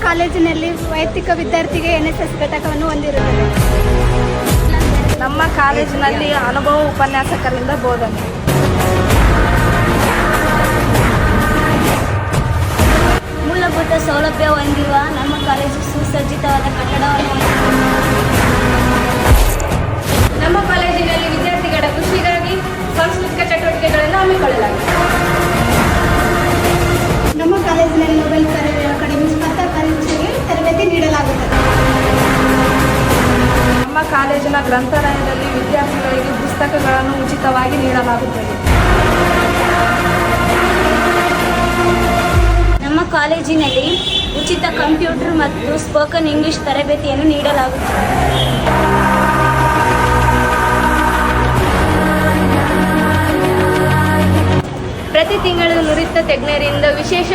ಕಾಲೇಜಿನಲ್ಲಿ ವೈಯಕ್ತಿಕ ವಿದ್ಯಾರ್ಥಿಗೆ NSS ಘಟಕವನ್ನು ಹೊಂದಿರುತ್ತದೆ. ನಮ್ಮ ಕಾಲೇಜಿನಲ್ಲಿ ಅನುಭವ ಉಪನ್ಯಾಸಕರಿಂದ ಬೋಧನೆ. ಮೂಲಭೂತ ಸೌಲಭ್ಯ ಹೊಂದಿರುವ ನಮ್ಮ ಕಾಲೇಜು ಸುಸಜ್ಜಿತವಾದ ಕಟ್ಟಡವನ್ನು ಹೊಂದಿದೆ. ನಮ್ಮ ಕಾಲೇಜಿನಲ್ಲಿ ವಿದ್ಯಾರ್ಥಿಗಳ ಖುಷಿಗಾಗಿ ಸಾಂಸ್ಕೃತಿಕ ಚಟುವಟಿಕೆಗಳನ್ನು ಹಮ್ಮಿಕೊಳ್ಳಲಾಗಿದೆ. ನಮ್ಮ ಕಾಲೇಜಿನಲ್ಲಿ ಮೊಬೈಲ್ ಕರೆಯ ಅಕಾಡೆಮಿ ಸ್ಪರ್ಧಾ ಪರೀಕ್ಷೆಗೆ ತರಬೇತಿ ನೀಡಲಾಗುತ್ತದೆ. ನಮ್ಮ ಕಾಲೇಜಿನ ಗ್ರಂಥಾಲಯದಲ್ಲಿ ವಿದ್ಯಾರ್ಥಿಗಳಿಗೆ ಪುಸ್ತಕಗಳನ್ನು ಉಚಿತವಾಗಿ ನೀಡಲಾಗುತ್ತದೆ. ನಮ್ಮ ಕಾಲೇಜಿನಲ್ಲಿ ಉಚಿತ ಕಂಪ್ಯೂಟರ್ ಮತ್ತು ಸ್ಪೋಕನ್ ಇಂಗ್ಲಿಷ್ ತರಬೇತಿಯನ್ನು ನೀಡಲಾಗುತ್ತದೆ. ಪ್ರತಿ ತಿಂಗಳು ನುರಿತ ತಜ್ಞರಿಂದ ವಿಶೇಷ